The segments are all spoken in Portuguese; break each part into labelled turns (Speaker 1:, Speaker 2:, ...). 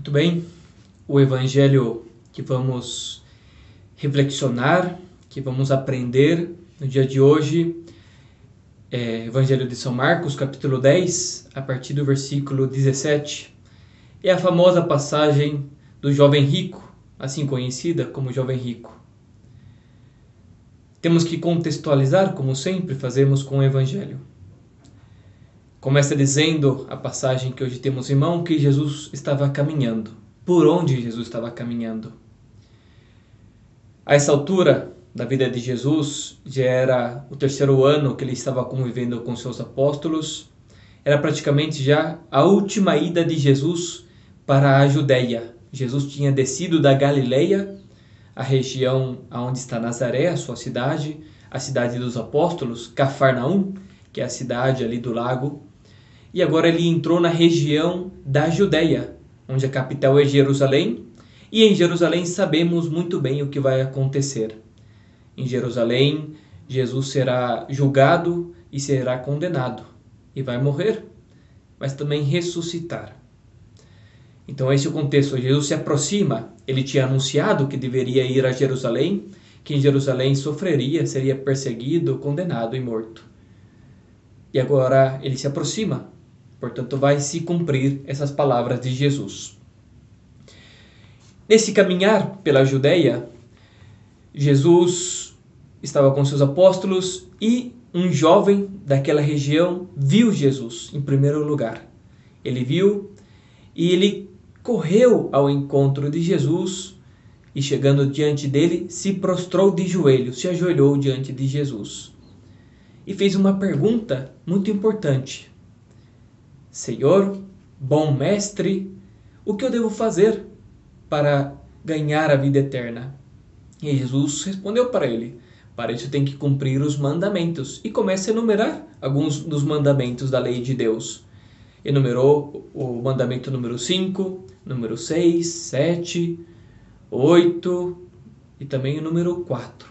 Speaker 1: Muito bem, o evangelho que vamos reflexionar, que vamos aprender no dia de hoje é o Evangelho de São Marcos, capítulo 10, a partir do versículo 17. É a famosa passagem do jovem rico, assim conhecida como jovem rico. Temos que contextualizar, como sempre fazemos com o evangelho. Começa dizendo a passagem que hoje temos em mão que Jesus estava caminhando. Por onde Jesus estava caminhando? A essa altura da vida de Jesus, já era o terceiro ano que ele estava convivendo com seus apóstolos. Era praticamente já a última ida de Jesus para a Judéia. Jesus tinha descido da Galileia, a região onde está Nazaré, a sua cidade, a cidade dos apóstolos, Cafarnaum, que é a cidade ali do lago. E agora ele entrou na região da Judéia, onde a capital é Jerusalém. E em Jerusalém sabemos muito bem o que vai acontecer. Em Jerusalém, Jesus será julgado e será condenado. E vai morrer, mas também ressuscitar. Então esse é o contexto. Jesus se aproxima. Ele tinha anunciado que deveria ir a Jerusalém, que em Jerusalém sofreria, seria perseguido, condenado e morto. E agora ele se aproxima. Portanto, vai se cumprir essas palavras de Jesus. Nesse caminhar pela Judéia, Jesus estava com seus apóstolos e um jovem daquela região viu Jesus em primeiro lugar. Ele viu e ele correu ao encontro de Jesus e, chegando diante dele, se prostrou de joelhos, se ajoelhou diante de Jesus e fez uma pergunta muito importante. Senhor, bom mestre, o que eu devo fazer para ganhar a vida eterna? E Jesus respondeu para ele: para isso tem que cumprir os mandamentos. E começa a enumerar alguns dos mandamentos da lei de Deus. Enumerou o mandamento número 5, número 6, 7, 8 e também o número 4.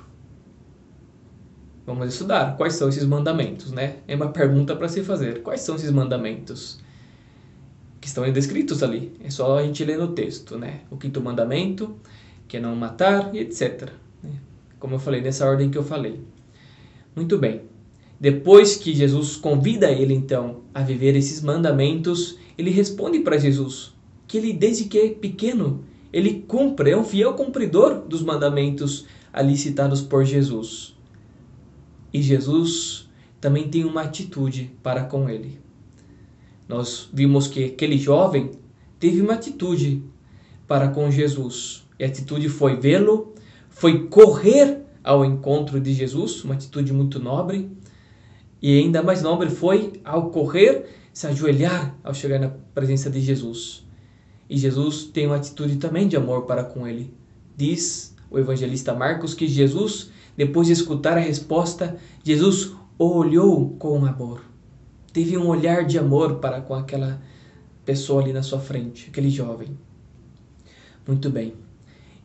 Speaker 1: Vamos estudar quais são esses mandamentos, né? É uma pergunta para se fazer. Quais são esses mandamentos que estão descritos ali? É só a gente ler no texto, né? O quinto mandamento, que é não matar, e etc. Como eu falei, nessa ordem que eu falei. Muito bem. Depois que Jesus convida ele, então, a viver esses mandamentos, ele responde para Jesus que ele, desde que é pequeno, ele cumpre, é um fiel cumpridor dos mandamentos ali citados por Jesus. E Jesus também tem uma atitude para com ele. Nós vimos que aquele jovem teve uma atitude para com Jesus. E a atitude foi vê-lo, foi correr ao encontro de Jesus, uma atitude muito nobre. E ainda mais nobre foi, ao correr, se ajoelhar ao chegar na presença de Jesus. E Jesus tem uma atitude também de amor para com ele. Diz o evangelista Marcos que Jesus, depois de escutar a resposta, Jesus o olhou com amor. Teve um olhar de amor para com aquela pessoa ali na sua frente, aquele jovem. Muito bem.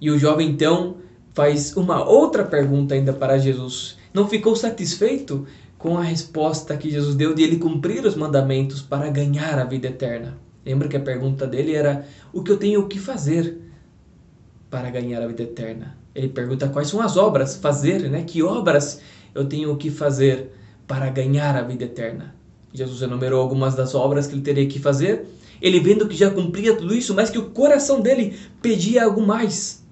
Speaker 1: E o jovem então faz uma outra pergunta ainda para Jesus. Não ficou satisfeito com a resposta que Jesus deu de ele cumprir os mandamentos para ganhar a vida eterna. Lembra que a pergunta dele era: o que eu tenho que fazer para ganhar a vida eterna? Ele pergunta quais são as obras, fazer, né? Que obras eu tenho que fazer para ganhar a vida eterna? Jesus enumerou algumas das obras que ele teria que fazer. Ele, vendo que já cumpria tudo isso, mas que o coração dele pedia algo mais.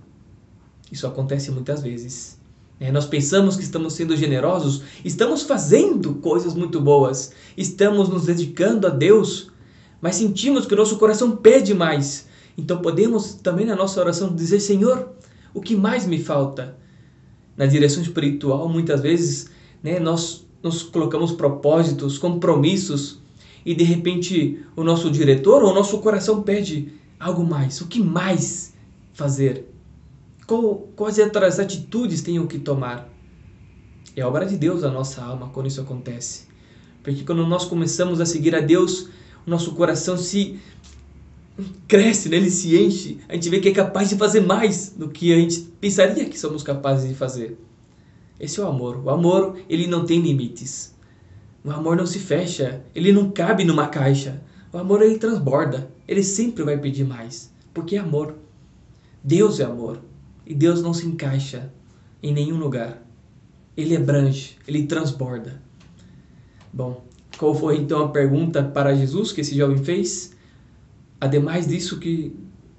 Speaker 1: Isso acontece muitas vezes. Nós pensamos que estamos sendo generosos, estamos fazendo coisas muito boas, estamos nos dedicando a Deus, mas sentimos que o nosso coração pede mais. Então podemos também na nossa oração dizer: Senhor, o que mais me falta? Na direção espiritual, muitas vezes, nós nos colocamos propósitos, compromissos, e de repente o nosso diretor ou o nosso coração pede algo mais. O que mais fazer? Quais outras atitudes tenho que tomar? É obra de Deus a nossa alma quando isso acontece. Porque quando nós começamos a seguir a Deus, o nosso coração se cresce, ele se enche. A gente vê que é capaz de fazer mais do que a gente pensaria que somos capazes de fazer. Esse é o amor. O amor, ele não tem limites. O amor não se fecha. Ele não cabe numa caixa. O amor, ele transborda. Ele sempre vai pedir mais. Porque é amor. Deus é amor. E Deus não se encaixa em nenhum lugar. Ele abrange, ele transborda. Bom, qual foi então a pergunta para Jesus que esse jovem fez? Ademais disso que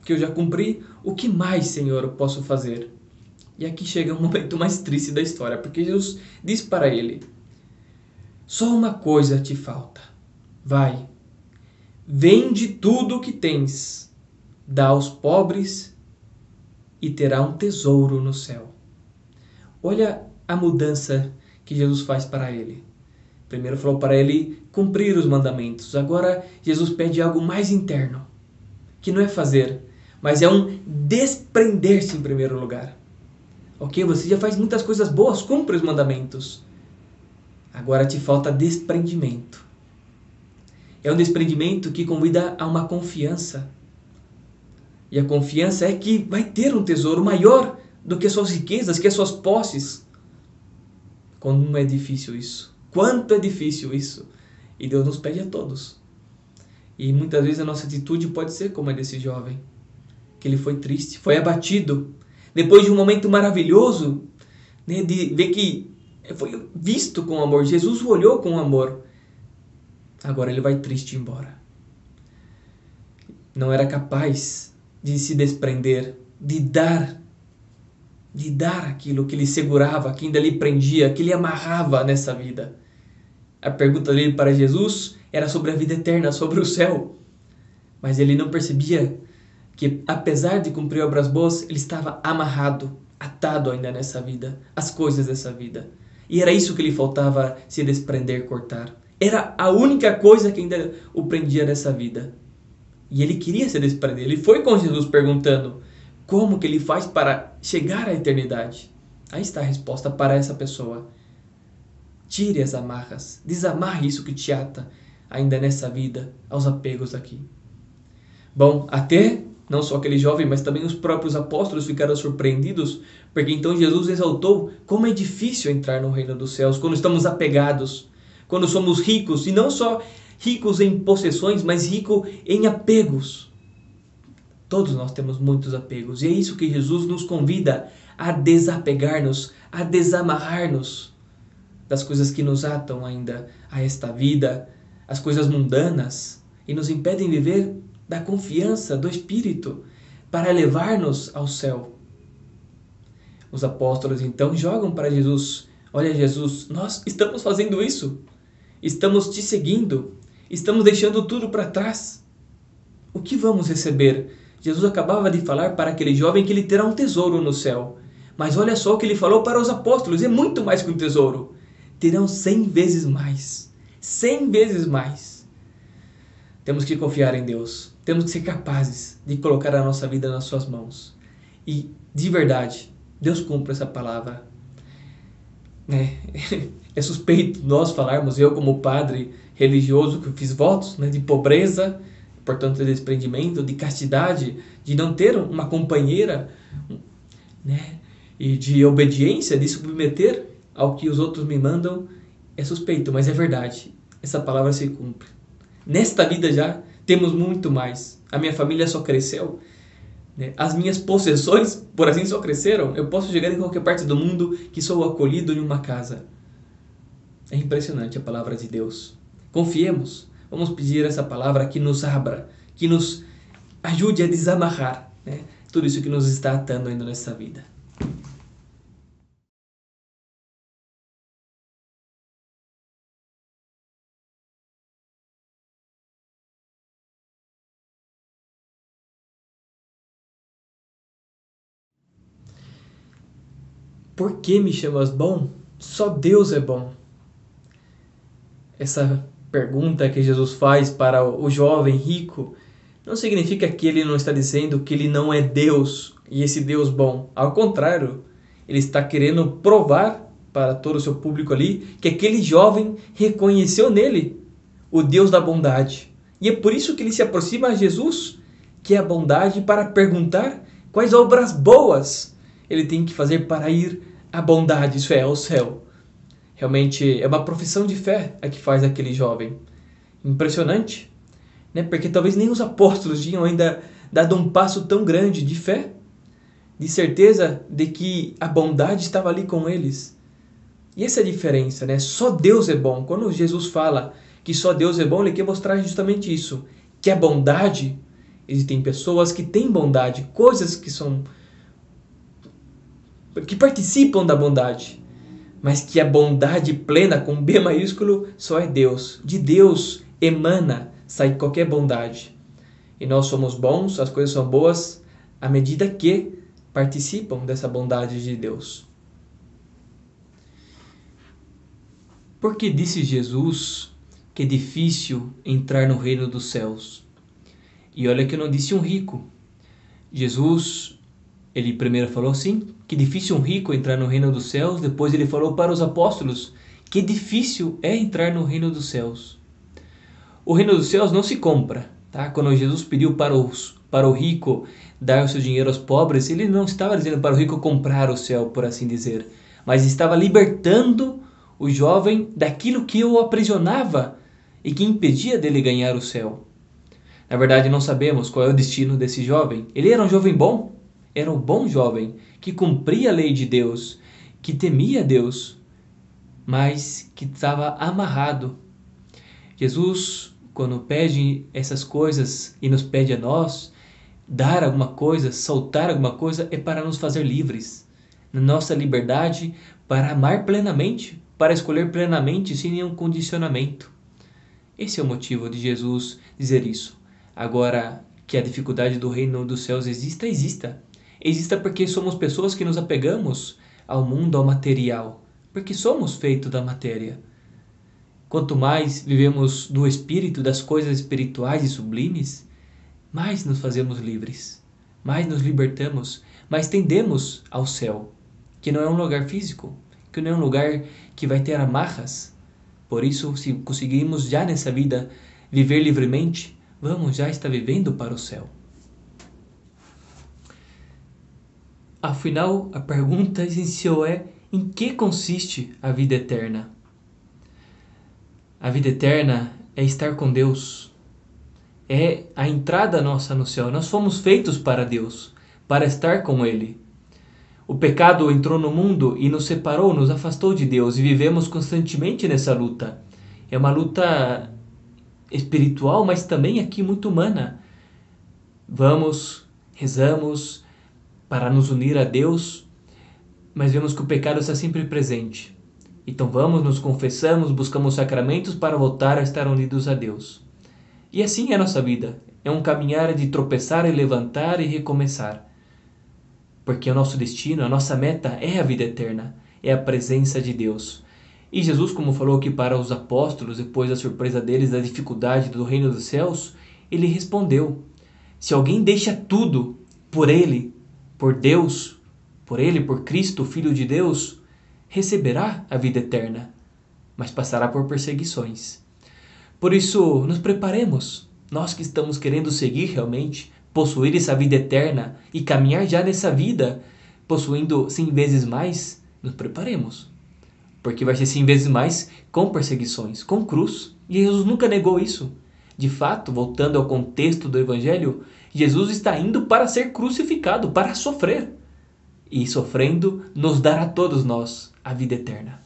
Speaker 1: eu já cumpri, o que mais, Senhor, eu posso fazer? E aqui chega um momento mais triste da história, porque Jesus diz para ele: só uma coisa te falta. Vai, vende tudo o que tens, dá aos pobres e terá um tesouro no céu. Olha a mudança que Jesus faz para ele. Primeiro falou para ele cumprir os mandamentos. Agora Jesus pede algo mais interno, que não é fazer, mas é um desprender-se em primeiro lugar. Ok, você já faz muitas coisas boas, cumpre os mandamentos. Agora te falta desprendimento. É um desprendimento que convida a uma confiança. E a confiança é que vai ter um tesouro maior do que as suas riquezas, que as suas posses. Como é difícil isso. Quanto é difícil isso. E Deus nos pede a todos. E muitas vezes a nossa atitude pode ser como a desse jovem. Que ele foi triste, foi abatido. Depois de um momento maravilhoso, né, de ver que foi visto com amor. Jesus o olhou com amor. Agora ele vai triste embora. Não era capaz de se desprender, de dar aquilo que lhe segurava, que ainda lhe prendia, que lhe amarrava nessa vida. A pergunta dele para Jesus era sobre a vida eterna, sobre o céu. Mas ele não percebia que, apesar de cumprir obras boas, ele estava amarrado, atado ainda nessa vida, às coisas dessa vida. E era isso que lhe faltava se desprender, cortar. Era a única coisa que ainda o prendia nessa vida. E ele queria se desprender. Ele foi com Jesus perguntando como que ele faz para chegar à eternidade. Aí está a resposta para essa pessoa. Tire as amarras, desamarre isso que te ata ainda nessa vida, aos apegos aqui. Bom, até não só aquele jovem, mas também os próprios apóstolos ficaram surpreendidos, porque então Jesus exaltou como é difícil entrar no reino dos céus quando estamos apegados, quando somos ricos, e não só ricos em possessões, mas ricos em apegos. Todos nós temos muitos apegos, e é isso que Jesus nos convida a desapegar-nos, a desamarrar-nos das coisas que nos atam ainda a esta vida, as coisas mundanas, e nos impedem viver da confiança do Espírito para levar-nos ao céu. Os apóstolos então jogam para Jesus: olha, Jesus, nós estamos fazendo isso, estamos te seguindo, estamos deixando tudo para trás. O que vamos receber? Jesus acabava de falar para aquele jovem que ele terá um tesouro no céu. Mas olha só o que ele falou para os apóstolos: é muito mais que um tesouro. Terão 100 vezes mais. 100 vezes mais. Temos que confiar em Deus. Temos que ser capazes de colocar a nossa vida nas suas mãos. E, de verdade, Deus cumpre essa palavra. É suspeito nós falarmos, eu como padre religioso que fiz votos, de pobreza, portanto de desprendimento, de castidade, de não ter uma companheira, e de obediência, de submeter ao que os outros me mandam. É suspeito, mas é verdade. Essa palavra se cumpre. Nesta vida já temos muito mais. A minha família só cresceu. As minhas possessões, por assim, só cresceram. Eu posso chegar em qualquer parte do mundo que sou acolhido em uma casa. É impressionante a palavra de Deus. Confiemos. Vamos pedir essa palavra que nos abra, que nos ajude a desamarrar tudo isso que nos está atando ainda nessa vida. Por que me chamas bom? Só Deus é bom. Essa pergunta que Jesus faz para o jovem rico não significa que ele não está dizendo que ele não é Deus e esse Deus bom. Ao contrário, ele está querendo provar para todo o seu público ali que aquele jovem reconheceu nele o Deus da bondade. E é por isso que ele se aproxima a Jesus, que é a bondade, para perguntar quais obras boas ele tem que fazer para ir à bondade, isso é, ao céu. Realmente é uma profissão de fé a que faz aquele jovem. Impressionante, porque talvez nem os apóstolos tinham ainda dado um passo tão grande de fé, de certeza de que a bondade estava ali com eles. E essa é a diferença, né? Só Deus é bom. Quando Jesus fala que só Deus é bom, ele quer mostrar justamente isso, que a bondade, existem pessoas que têm bondade, coisas que participam da bondade, mas que a bondade plena, com B maiúsculo, só é Deus. De Deus emana, sai qualquer bondade. E nós somos bons, as coisas são boas, à medida que participam dessa bondade de Deus. Porque disse Jesus que é difícil entrar no reino dos céus? E olha que eu não disse um rico. Jesus, ele primeiro falou assim, que difícil um rico entrar no reino dos céus. Depois ele falou para os apóstolos que difícil é entrar no reino dos céus. O reino dos céus não se compra, tá? Quando Jesus pediu para o rico dar o seu dinheiro aos pobres, ele não estava dizendo para o rico comprar o céu, por assim dizer, mas estava libertando o jovem daquilo que o aprisionava e que impedia dele ganhar o céu. Na verdade, não sabemos qual é o destino desse jovem. Ele era um jovem bom, era um bom jovem que cumpria a lei de Deus, que temia Deus, mas que estava amarrado. Jesus, quando pede essas coisas e nos pede a nós, dar alguma coisa, soltar alguma coisa, é para nos fazer livres. Na nossa liberdade, para amar plenamente, para escolher plenamente, sem nenhum condicionamento. Esse é o motivo de Jesus dizer isso. Agora, que a dificuldade do reino dos céus exista, exista. Exista porque somos pessoas que nos apegamos ao mundo, ao material. Porque somos feitos da matéria. Quanto mais vivemos do espírito, das coisas espirituais e sublimes, mais nos fazemos livres, mais nos libertamos, mais tendemos ao céu, que não é um lugar físico, que não é um lugar que vai ter amarras. Por isso, se conseguirmos já nessa vida viver livremente, vamos já estar vivendo para o céu. Afinal, a pergunta essencial é: em que consiste a vida eterna? A vida eterna é estar com Deus. É a entrada nossa no céu. Nós fomos feitos para Deus, para estar com Ele. O pecado entrou no mundo e nos separou, nos afastou de Deus, e vivemos constantemente nessa luta. É uma luta espiritual, mas também aqui muito humana. Vamos, rezamos para nos unir a Deus, mas vemos que o pecado está sempre presente. Então vamos, nos confessamos, buscamos sacramentos para voltar a estar unidos a Deus. E assim é a nossa vida. É um caminhar de tropeçar e levantar e recomeçar. Porque o nosso destino, a nossa meta é a vida eterna. É a presença de Deus. E Jesus, como falou aqui para os apóstolos, depois da surpresa deles, da dificuldade do reino dos céus, ele respondeu: se alguém deixa tudo por Ele, por Deus, por Ele, por Cristo, Filho de Deus, receberá a vida eterna, mas passará por perseguições. Por isso, nos preparemos, nós que estamos querendo seguir realmente, possuir essa vida eterna e caminhar já nessa vida, possuindo 100 vezes mais, nos preparemos. Porque vai ser 100 vezes mais com perseguições, com cruz. E Jesus nunca negou isso. De fato, voltando ao contexto do Evangelho, Jesus está indo para ser crucificado, para sofrer. E sofrendo, nos dará a todos nós a vida eterna.